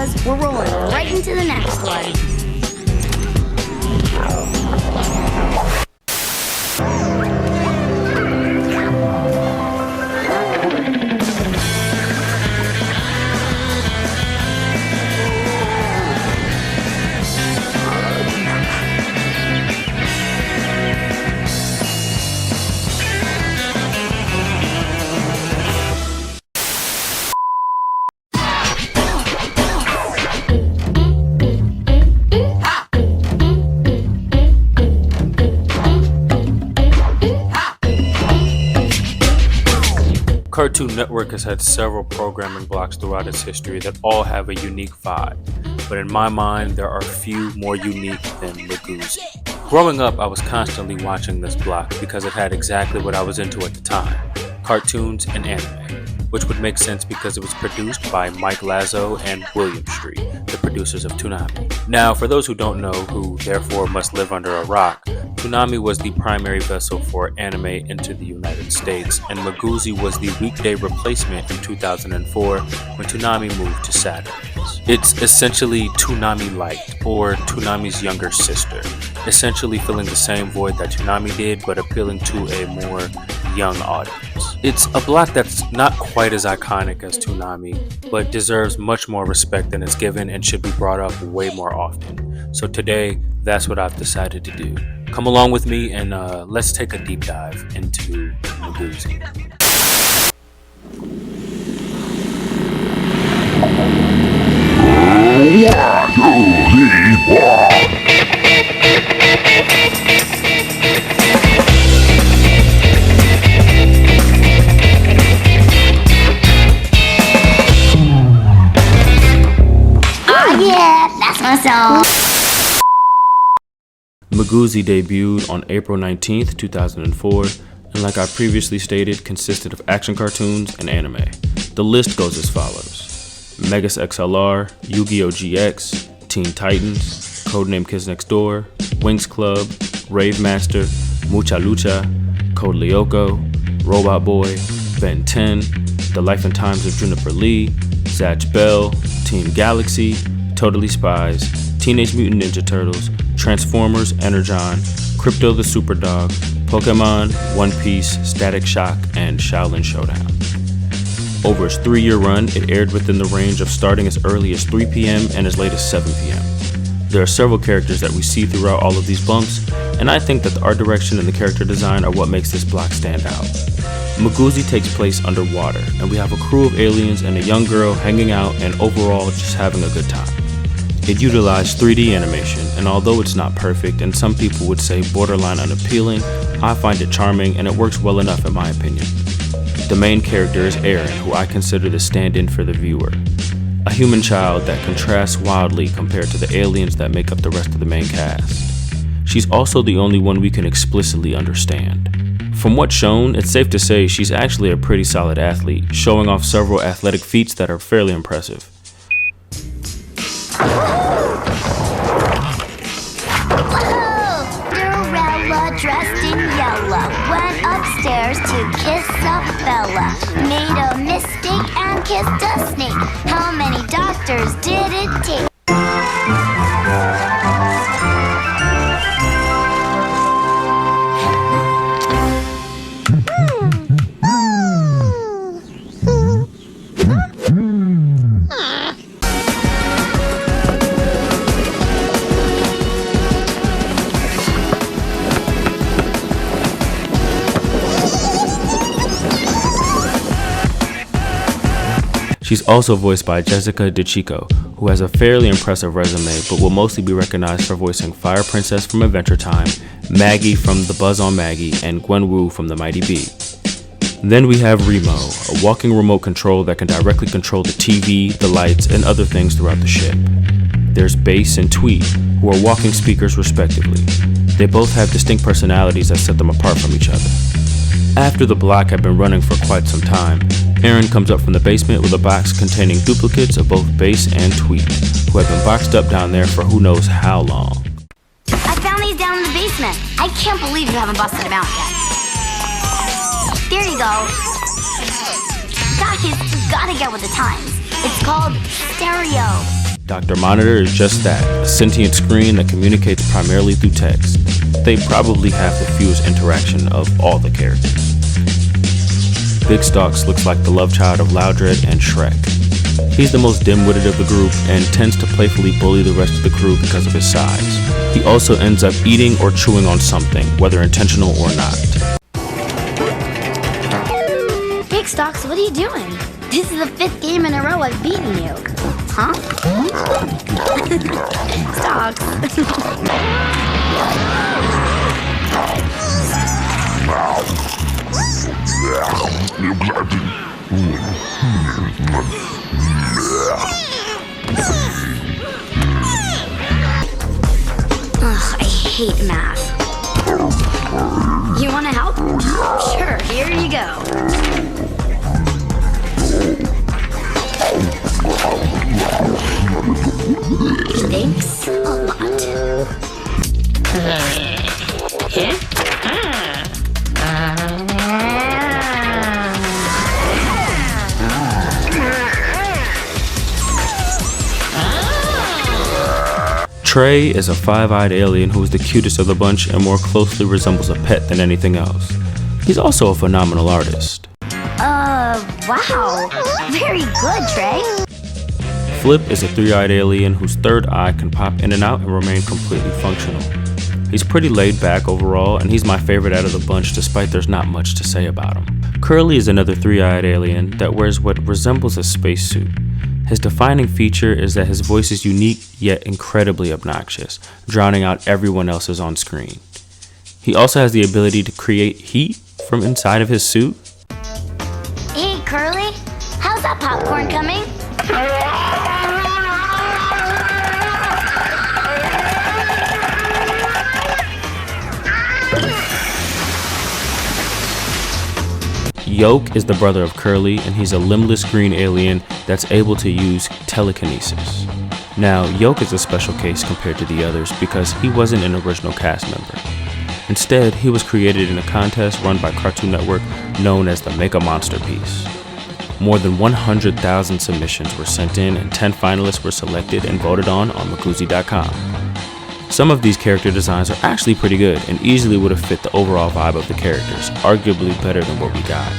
fellas, we're rolling right into the next one. Cartoon Network has had several programming blocks throughout its history that all have a unique vibe, but in my mind, there are few more unique than Miguzi. Growing up, I was constantly watching this block because it had exactly what I was into at the time, cartoons and anime, which would make sense because it was produced by Mike Lazo and William Street, the producers of Toonami. Now, for those who don't know, who therefore must live under a rock, Toonami was the primary vessel for anime into the United States, and Miguzi was the weekday replacement in 2004 when Toonami moved to Saturdays. It's essentially Toonami Light, or Toonami's younger sister, essentially filling the same void that Toonami did, but appealing to a more young audience. It's a block that's not quite as iconic as Toonami, but deserves much more respect than it's given and should be brought up way more often. So today, that's what I've decided to do. Come along with me and let's take a deep dive into Miguzi. Yeah, that's my song. Miguzi debuted on April 19th, 2004, and like I previously stated, consisted of action cartoons and anime. The list goes as follows: Megas XLR, Yu-Gi-Oh! GX, Teen Titans, Codename Kids Next Door, Winx Club, Rave Master, Mucha Lucha, Code Lyoko, Robot Boy, Ben 10, The Life and Times of Juniper Lee, Zatch Bell, Team Galaxy, Totally Spies, Teenage Mutant Ninja Turtles, Transformers, Energon, Crypto the Superdog, Pokemon, One Piece, Static Shock, and Shaolin Showdown. Over its 3-year run, it aired within the range of starting as early as 3 p.m. and as late as 7 p.m. There are several characters that we see throughout all of these bumps, and I think that the art direction and the character design are what makes this block stand out. Miguzi takes place underwater, and we have a crew of aliens and a young girl hanging out and overall just having a good time. It utilized 3D animation, and although it's not perfect and some people would say borderline unappealing, I find it charming and it works well enough in my opinion. The main character is Aaron, who I consider the stand-in for the viewer. A human child that contrasts wildly compared to the aliens that make up the rest of the main cast. She's also the only one we can explicitly understand. From what's shown, it's safe to say she's actually a pretty solid athlete, showing off several athletic feats that are fairly impressive. Cinderella dressed in yellow went upstairs to kiss a fella. Made a mistake and kissed a snake. How many doctors did it take? She's also voiced by Jessica DeChico, who has a fairly impressive resume but will mostly be recognized for voicing Fire Princess from Adventure Time, Maggie from The Buzz on Maggie, and Gwen Wu from The Mighty Bee. Then we have Remo, a walking remote control that can directly control the TV, the lights, and other things throughout the ship. There's Bass and Tweet, who are walking speakers respectively. They both have distinct personalities that set them apart from each other. After the block had been running for quite some time, Aaron comes up from the basement with a box containing duplicates of both Bass and Tweet, who have been boxed up down there for who knows how long. I found these down in the basement. I can't believe you haven't busted them out yet. There you go. Guys, you gotta get with the times. It's called stereo. Dr. Monitor is just that, a sentient screen that communicates primarily through text. They probably have the fewest interaction of all the characters. Big Stalks looks like the love child of Loudred and Shrek. He's the most dim-witted of the group and tends to playfully bully the rest of the crew because of his size. He also ends up eating or chewing on something, whether intentional or not. Big Stalks, what are you doing? This is the 5th game in a row I've beaten you. Huh? Stalks. Ugh, I hate math. You want to help? Sure, here you go. Thanks a lot. Trey is a 5-eyed alien who is the cutest of the bunch and more closely resembles a pet than anything else. He's also a phenomenal artist. Wow. Very good, Trey. Flip is a 3-eyed alien whose third eye can pop in and out and remain completely functional. He's pretty laid back overall, and he's my favorite out of the bunch despite there's not much to say about him. Curly is another 3-eyed alien that wears what resembles a spacesuit. His defining feature is that his voice is unique yet incredibly obnoxious, drowning out everyone else's on screen. He also has the ability to create heat from inside of his suit. Hey, Curly. How's that popcorn coming? Yolk is the brother of Curly, and he's a limbless green alien that's able to use telekinesis. Now, Yolk is a special case compared to the others because he wasn't an original cast member. Instead, he was created in a contest run by Cartoon Network known as the Make a Monster Piece. More than 100,000 submissions were sent in and 10 finalists were selected and voted on Miguzi.com. Some of these character designs are actually pretty good and easily would have fit the overall vibe of the characters, arguably better than what we got.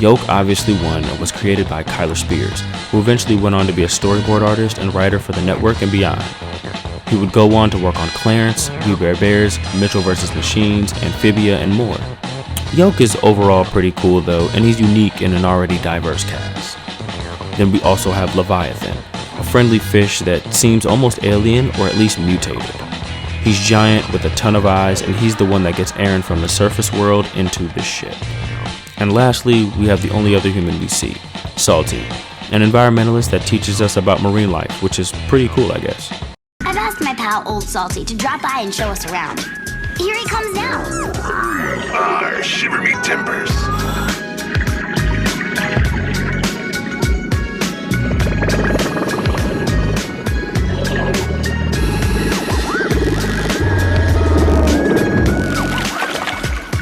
Yolk obviously won and was created by Kyler Spears, who eventually went on to be a storyboard artist and writer for the network and beyond. He would go on to work on Clarence, We Bare Bears, Mitchell vs. Machines, Amphibia, and more. Yolk is overall pretty cool though, and he's unique in an already diverse cast. Then we also have Leviathan, a friendly fish that seems almost alien or at least mutated. He's giant with a ton of eyes, and he's the one that gets Aaron from the surface world into the ship. And lastly, we have the only other human we see, Salty, an environmentalist that teaches us about marine life, which is pretty cool, I guess. I've asked my pal Old Salty to drop by and show us around. Here he comes now. Shiver me timbers.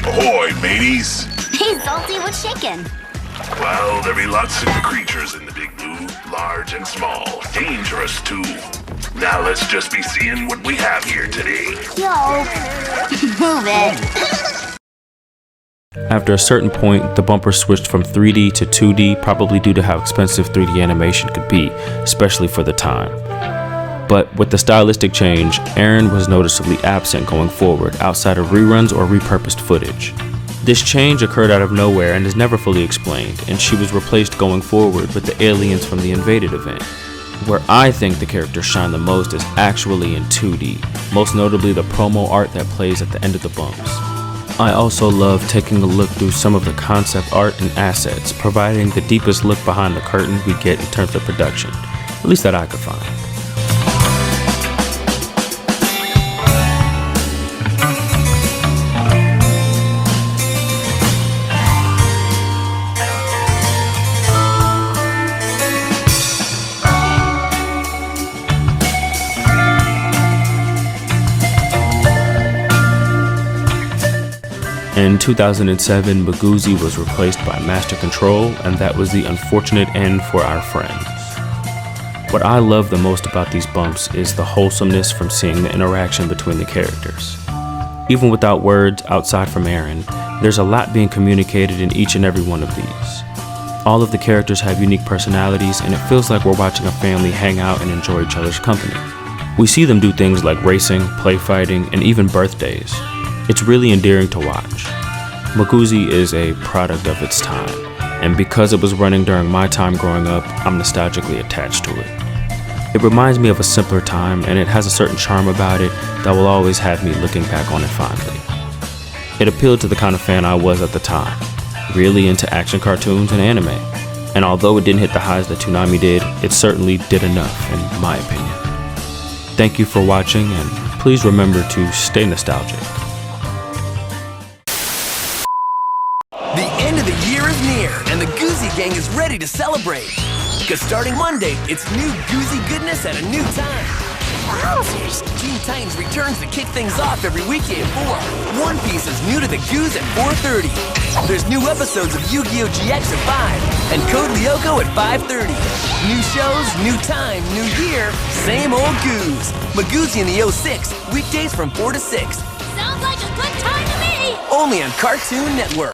Ahoy, mateys! Hey, Salty, what's shaking? Well, there be lots of creatures in the big blue, large and small, dangerous too. Now let's just be seeing what we have here today. Yo, move it. After a certain point, the bumper switched from 3D to 2D, probably due to how expensive 3D animation could be, especially for the time. But with the stylistic change, Aaron was noticeably absent going forward, outside of reruns or repurposed footage. This change occurred out of nowhere and is never fully explained, and she was replaced going forward with the aliens from the Invaded event. Where I think the characters shine the most is actually in 2D, most notably the promo art that plays at the end of the bumps. I also love taking a look through some of the concept art and assets, providing the deepest look behind the curtain we get in terms of production, at least that I could find. In 2007, Miguzi was replaced by Master Control, and that was the unfortunate end for our friends. What I love the most about these bumps is the wholesomeness from seeing the interaction between the characters. Even without words outside from Aaron, there's a lot being communicated in each and every one of these. All of the characters have unique personalities, and it feels like we're watching a family hang out and enjoy each other's company. We see them do things like racing, play fighting, and even birthdays. It's really endearing to watch. Miguzi is a product of its time, and because it was running during my time growing up, I'm nostalgically attached to it. It reminds me of a simpler time, and it has a certain charm about it that will always have me looking back on it fondly. It appealed to the kind of fan I was at the time, really into action cartoons and anime, and although it didn't hit the highs that Toonami did, it certainly did enough in my opinion. Thank you for watching, and please remember to stay nostalgic. The end of the year is near, and the Goozy Gang is ready to celebrate. Because starting Monday, it's new Goozy goodness at a new time. Wowzers! Teen Titans returns to kick things off every weekday at 4. One Piece is new to the Goose at 4:30. There's new episodes of Yu-Gi-Oh! GX at 5, and Code Lyoko at 5:30. New shows, new time, new year, same old Goose. Miguzi in the 06, weekdays from 4 to 6. Sounds like a good time to me! Only on Cartoon Network.